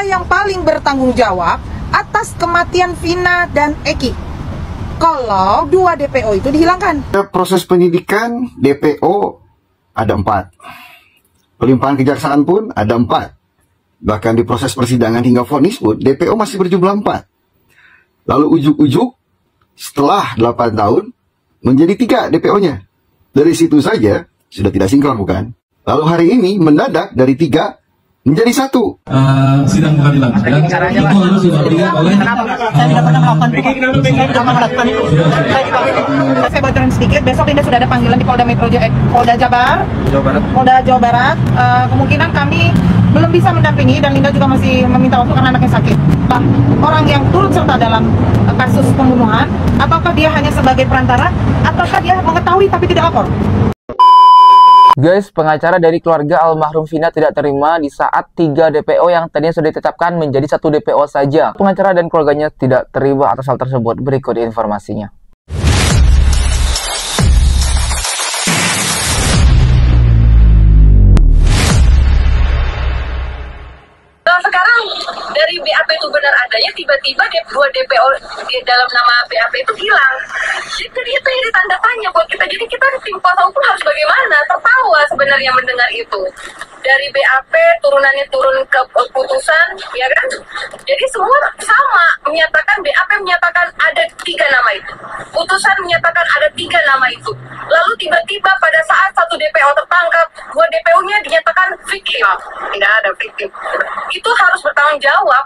siapa yang paling bertanggung jawab atas kematian Vina dan Eki kalau 2 DPO itu dihilangkan? Proses penyidikan DPO ada 4. Pelimpahan kejaksaan pun ada 4. Bahkan di proses persidangan hingga vonis pun DPO masih berjumlah 4. Lalu ujuk-ujuk setelah 8 tahun menjadi 3 DPO-nya. Dari situ saja sudah tidak sinkron, bukan? Lalu hari ini mendadak dari 3 menjadi 1. Sidang pengadilan. Dan itu harus dilakukan oleh. Kenapa? Saya tidak pernah melakukan itu. Saya bocorin sedikit. Besok Linda sudah ada panggilan di Polda Jabar, Polda Jawa Barat. Kemungkinan kami belum bisa mendampingi dan Linda juga masih meminta waktu karena anaknya sakit. Orang yang turut serta dalam kasus pembunuhan, ataukah dia hanya sebagai perantara, ataukah dia mengetahui tapi tidak lapor? Guys, pengacara dari keluarga almarhum Vina tidak terima di saat 3 DPO yang tadinya sudah ditetapkan menjadi 1 DPO saja. Pengacara dan keluarganya tidak terima atas hal tersebut. Berikut informasinya. Nah, sekarang dari BAP itu benar adanya, tiba-tiba 2 DPO di dalam nama BAP itu hilang. Jadi itu yang ditanda tanya buat kita. Jadi kita tim kuasa hukum harus bagaimana? Tertawa sebenarnya mendengar itu. Dari BAP turunannya turun ke putusan, ya kan? Jadi semua sama menyatakan, BAP menyatakan ada 3 nama itu. Putusan menyatakan ada 3 nama itu. Lalu tiba-tiba pada saat 1 DPO tertangkap, 2 DPO-nya dinyatakan fiktif. Tidak ada fiktif. Itu harus bertanggung jawab.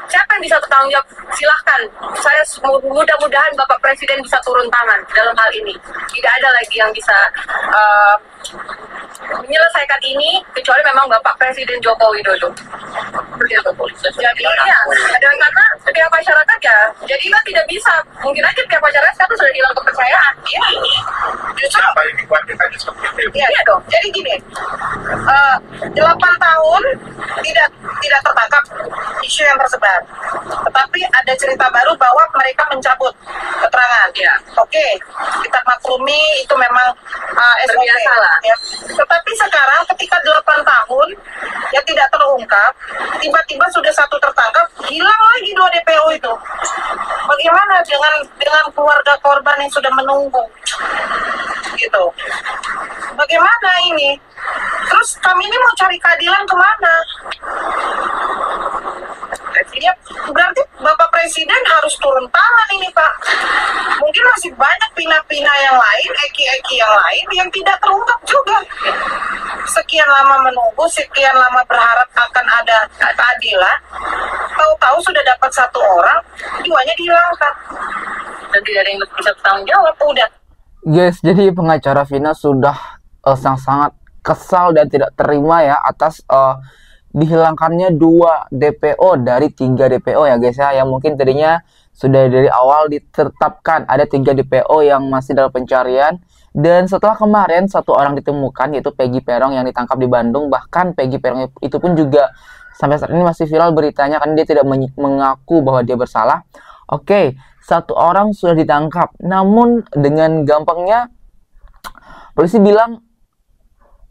Siapa yang bisa bertanggung jawab? Silahkan. Saya mudah-mudahan Bapak Presiden bisa turun tangan dalam hal ini. Tidak ada lagi yang bisa menyelesaikan ini kecuali memang Bapak Presiden Joko Widodo. Jadi ya, karena pihak masyarakat ya, jadi kan tidak bisa. Mungkin aja pihak masyarakat sekarang sudah hilang kepercayaan. Iya. Justru iya dong. Jadi gini, 8 tahun tidak tertangkap isu yang tersebar. Tetapi ada cerita baru bahwa mereka mencabut keterangan. Ya. Oke, kita maklumi itu memang SOP. Ya. Tetapi sekarang ketika 8 tahun ya tidak terungkap, tiba-tiba sudah 1 tertangkap, hilang lagi 2 DPO itu. Bagaimana dengan keluarga korban yang sudah menunggu? Gitu. Bagaimana ini? Terus kami ini mau cari keadilan kemana? Ya, berarti Bapak Presiden harus turun tangan ini, Pak. Mungkin masih banyak pina-pina yang lain, eki-eki yang lain yang tidak terungkap juga. Sekian lama menunggu, sekian lama berharap akan ada keadilan, tahu-tahu sudah dapat 1 orang, 2-nya dihilangkan. Dan tidak ada yang bisa bertanggung jawab, udah. Guys, jadi pengacara Vina sudah sangat kesal dan tidak terima ya atas dihilangkannya 2 DPO dari 3 DPO ya guys ya, yang mungkin tadinya sudah dari awal ditetapkan ada 3 DPO yang masih dalam pencarian. Dan setelah kemarin 1 orang ditemukan, yaitu Peggy Perong yang ditangkap di Bandung. Bahkan Peggy Perong itu pun juga sampai saat ini masih viral beritanya karena dia tidak mengaku bahwa dia bersalah. Oke, 1 orang sudah ditangkap, namun dengan gampangnya polisi bilang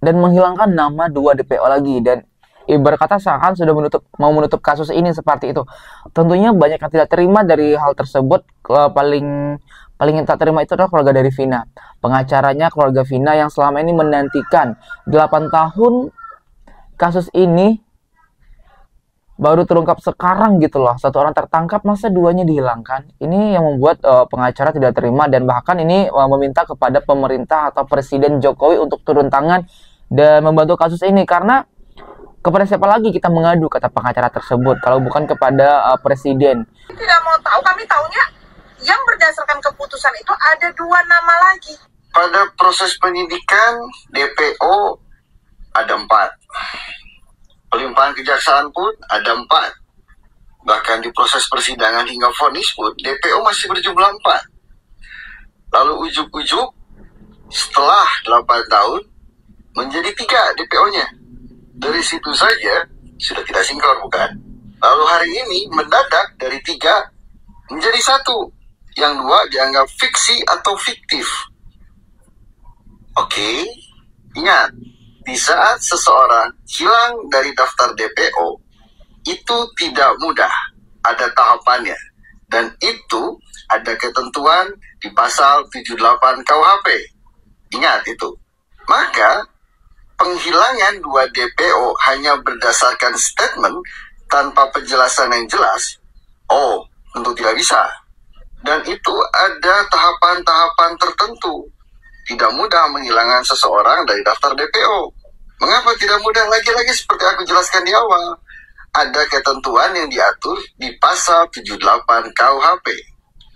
dan menghilangkan nama 2 DPO lagi. Dan ibarat kata seakan sudah mau menutup kasus ini seperti itu. Tentunya banyak yang tidak terima dari hal tersebut. Paling yang tak terima itu adalah keluarga dari Vina. Pengacaranya keluarga Vina yang selama ini menantikan 8 tahun kasus ini baru terungkap sekarang gitu loh. 1 orang tertangkap, masa 2-nya dihilangkan. Ini yang membuat pengacara tidak terima dan bahkan ini meminta kepada pemerintah atau Presiden Jokowi untuk turun tangan dan membantu kasus ini. Karena kepada siapa lagi kita mengadu, kata pengacara tersebut, kalau bukan kepada Presiden. Tidak mau tahu, kami tahunya yang berdasarkan keputusan itu ada 2 nama lagi. Pada proses penyidikan DPO ada 4. Pelimpahan kejaksaan pun ada 4. Bahkan di proses persidangan hingga vonis pun DPO masih berjumlah 4. Lalu ujuk-ujuk setelah 8 tahun menjadi 3 DPO-nya. Dari situ saja sudah tidak sinkron, bukan? Lalu hari ini mendadak dari 3 menjadi 1. Yang 2 dianggap fiksi atau fiktif. Oke, ingat, di saat seseorang hilang dari daftar DPO, itu tidak mudah, ada tahapannya. Dan itu ada ketentuan di pasal 78 KUHP. Ingat itu. Maka penghilangan 2 DPO hanya berdasarkan statement tanpa penjelasan yang jelas, oh tentu tidak bisa. Dan itu ada tahapan-tahapan tertentu. Tidak mudah menghilangkan seseorang dari daftar DPO. Mengapa tidak mudah? Lagi-lagi seperti aku jelaskan di awal, ada ketentuan yang diatur di pasal 78 KUHP.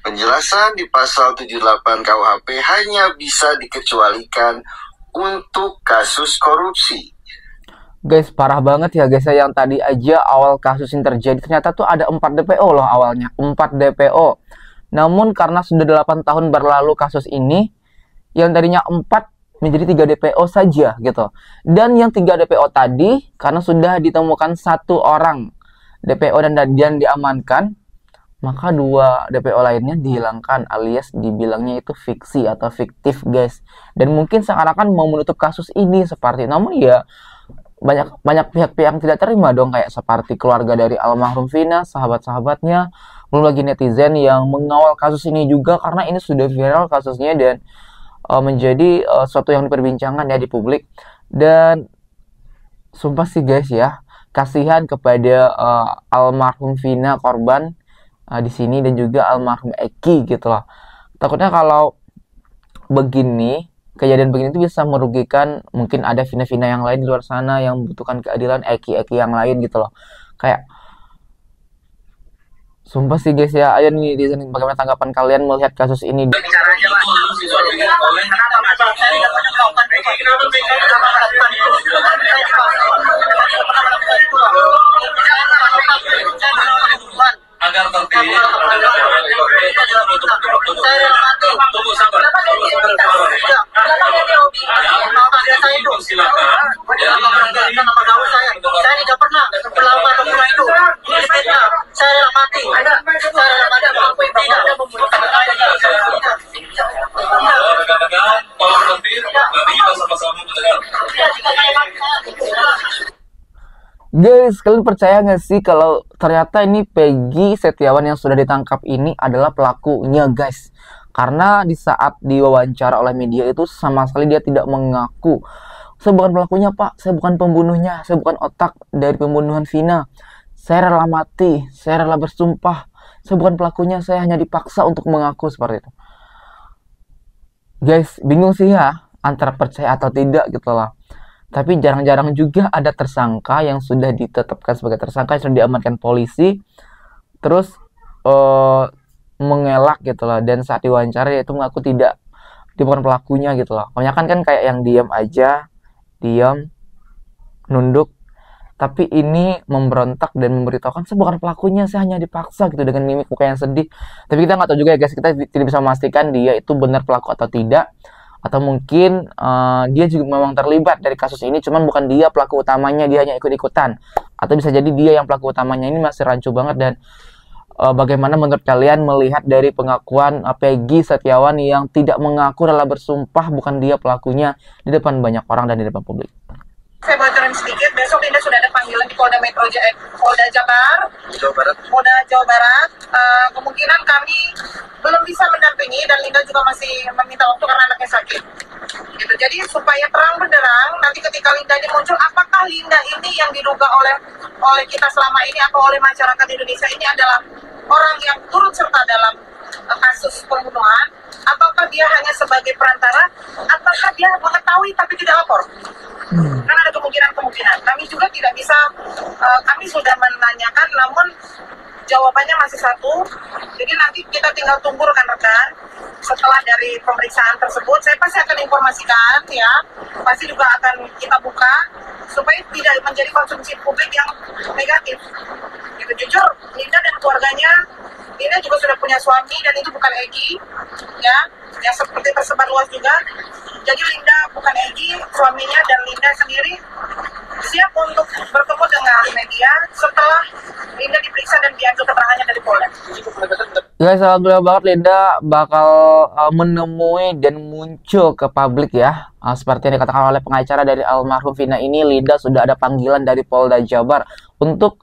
Penjelasan di pasal 78 KUHP hanya bisa dikecualikan untuk kasus korupsi. Guys, parah banget ya guys, yang tadi aja awal kasus ini terjadi ternyata tuh ada 4 DPO loh awalnya, 4 DPO. Namun karena sudah 8 tahun berlalu kasus ini, yang tadinya 4 menjadi 3 DPO saja gitu. Dan yang 3 DPO tadi karena sudah ditemukan 1 orang DPO dan diamankan, maka 2 DPO lainnya dihilangkan alias dibilangnya itu fiksi atau fiktif guys. Dan mungkin seakan-akan mau menutup kasus ini seperti, namun ya banyak pihak-pihak yang tidak terima dong, kayak seperti keluarga dari almarhum Vina, sahabat-sahabatnya, belum lagi netizen yang mengawal kasus ini juga karena ini sudah viral kasusnya dan menjadi suatu yang diperbincangkan ya di publik. Dan sumpah sih guys ya, kasihan kepada almarhum Vina korban di sini dan juga almarhum Eki gitu loh. Takutnya kalau begini, kejadian begini itu bisa merugikan, mungkin ada Vina-Vina yang lain di luar sana yang membutuhkan keadilan, Eki-Eki yang lain gitu loh. Kayak sumpah sih guys ya. Ayo nih, bagaimana tanggapan kalian melihat kasus ini? Caranya Pak, harus disampaikan oleh agar terpilih. Tunggu sabar. Saya tidak pernah melakukan pembunuhan itu. Ini fitnah. Saya rela mati. Saya rela mati. Rekan-rekan, tolong tertib. Nanti kita sama-sama mendengar. Guys, kalian percaya nggak sih kalau ternyata ini Peggy Setiawan yang sudah ditangkap ini adalah pelakunya guys? Karena di saat diwawancara oleh media itu sama sekali dia tidak mengaku, saya bukan pelakunya pak, saya bukan pembunuhnya, saya bukan otak dari pembunuhan Vina, saya rela mati, saya rela bersumpah, saya bukan pelakunya, saya hanya dipaksa untuk mengaku seperti itu. Guys, bingung sih ya antara percaya atau tidak gitu loh. Tapi jarang-jarang juga ada tersangka yang sudah ditetapkan sebagai tersangka, yang sudah diamankan polisi, terus mengelak gitu loh. Dan saat diwawancara dia itu mengaku dia bukan pelakunya gitu loh. Kebanyakan kan kayak yang diam aja, nunduk. Tapi ini memberontak dan memberitahukan saya bukan pelakunya, saya hanya dipaksa gitu dengan mimik muka yang sedih. Tapi kita nggak tahu juga ya guys, kita tidak bisa memastikan dia itu benar pelaku atau tidak. Atau mungkin dia juga memang terlibat dari kasus ini, cuman bukan dia pelaku utamanya, dia hanya ikut-ikutan. Atau bisa jadi dia yang pelaku utamanya. Ini masih rancu banget. Dan bagaimana menurut kalian melihat dari pengakuan Peggy Setiawan yang tidak mengaku rela bersumpah bukan dia pelakunya di depan banyak orang dan di depan publik? Saya bocorin sedikit, besok Linda sudah ada panggilan di Polda Polda Jabar, Polda Jawa Barat. Kemungkinan kami belum bisa mendampingi dan Linda juga masih meminta waktu karena anaknya sakit. Gitu. Jadi supaya terang benderang, nanti ketika Linda ini muncul, apakah Linda ini yang diduga oleh kita selama ini atau oleh masyarakat Indonesia ini adalah orang yang turut serta dalam kasus pembunuhan, ataukah dia hanya sebagai perantara, ataukah dia mengetahui tapi tidak lapor? Kan ada kemungkinan. Kami juga tidak bisa, kami sudah menanyakan, namun jawabannya masih satu. Jadi nanti kita tinggal tunggu rekan-rekan setelah dari pemeriksaan tersebut. Saya pasti akan informasikan ya, pasti juga akan kita buka supaya tidak menjadi konsumsi publik yang negatif. Gitu. Jujur, Linda dan keluarganya, Linda juga sudah punya suami dan itu bukan Egy, ya, yang seperti tersebar luas juga. Jadi Linda bukan Egy, suaminya, dan Linda sendiri siap untuk bertemu dengan media setelah Linda diperiksa dan diambil keterangannya dari Polda. Guys, alhamdulillah banget Linda bakal menemui dan muncul ke publik ya. Seperti yang dikatakan oleh pengacara dari almarhum Vina ini, Linda sudah ada panggilan dari Polda Jabar untuk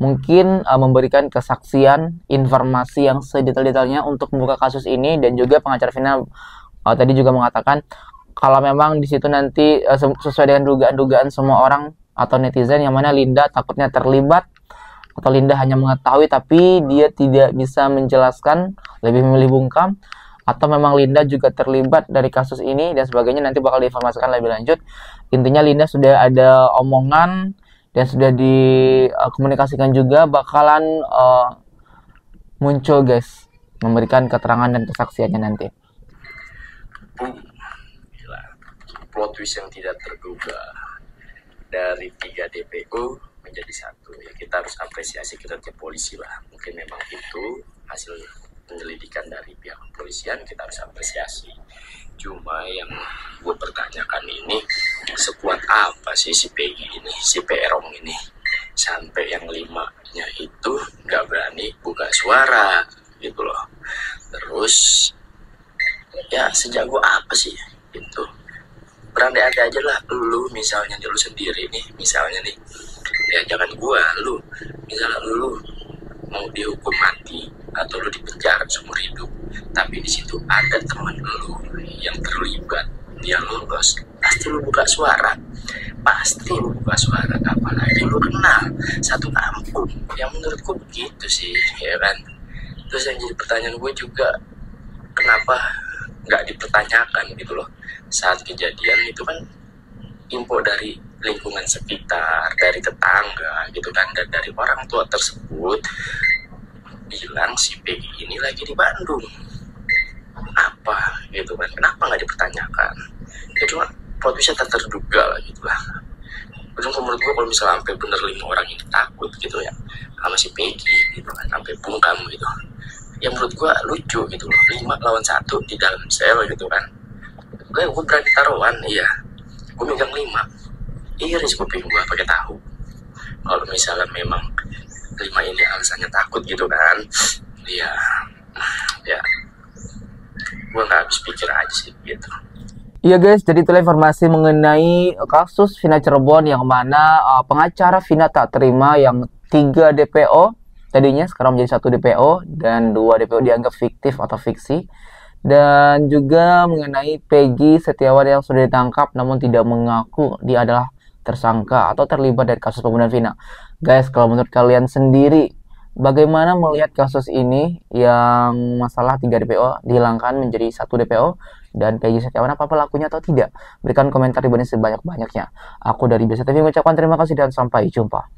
mungkin memberikan kesaksian informasi yang sedetail-detailnya untuk membuka kasus ini. Dan juga pengacara Vina tadi juga mengatakan kalau memang di situ nanti sesuai dengan dugaan-dugaan semua orang atau netizen, yang mana Linda takutnya terlibat atau Linda hanya mengetahui tapi dia tidak bisa menjelaskan, lebih memilih bungkam, atau memang Linda juga terlibat dari kasus ini dan sebagainya, nanti bakal diinformasikan lebih lanjut. Intinya Linda sudah ada omongan dan sudah dikomunikasikan juga bakalan muncul guys, memberikan keterangan dan kesaksiannya nanti. Gila. Plot twist yang tidak terduga, dari 3 DPO menjadi 1. Ya, kita harus apresiasi kinerja polisi lah. Mungkin memang itu hasil penyelidikan dari pihak kepolisian, kita harus apresiasi. Cuma yang gue pertanyakan ini, sekuat apa sih si Peggy ini, si Perong ini, sampai yang 5-nya itu nggak berani buka suara gitu loh. Terus ya sejago apa sih itu? Berandai-andai aja lah, lu misalnya lu sendiri nih, misalnya nih, ya jangan gua, lu misalnya lu mau dihukum mati atau lu dipenjara seumur hidup, tapi di situ ada teman lu yang terlibat, dia lolos, pasti lu buka suara, apalagi lu kenal satu kampung. Yang menurutku begitu sih, ya kan. Terus yang jadi pertanyaan gue juga, kenapa nggak dipertanyakan gitu loh saat kejadian itu kan, info dari lingkungan sekitar, dari tetangga gitu kan, dan dari orang tua tersebut bilang si Peggy ini lagi di Bandung. Apa gitu kan, kenapa nggak dipertanyakan? Ya cuma plot twistnya tak terduga lah gitu lah. Terus menurut gue kalau misalnya sampai bener 5 orang ini takut gitu ya sama si Peggy gitu kan, sampai bungkam gitu, ya menurut gue lucu gitu loh, 5 lawan 1 di dalam sel gitu kan. Gue berani taruhan, iya gue megang 5, iris kuping gue pakai tahu. Kalau misalnya memang 5 ini alasannya takut gitu kan, ya gue nggak habis pikir aja sih gitu. Iya guys, jadi itulah informasi mengenai kasus Vina Cirebon, yang mana pengacara Vina tak terima yang 3 DPO tadinya sekarang menjadi 1 DPO, dan 2 DPO dianggap fiktif atau fiksi. Dan juga mengenai Peggy Setiawan yang sudah ditangkap namun tidak mengaku dia adalah tersangka atau terlibat dari kasus pembunuhan Vina. Guys, kalau menurut kalian sendiri, bagaimana melihat kasus ini yang masalah 3 DPO dihilangkan menjadi 1 DPO, dan Peggy Setiawan apa pelakunya atau tidak? Berikan komentar di bawah sebanyak-banyaknya. Aku dari BSTV mengucapkan terima kasih dan sampai jumpa.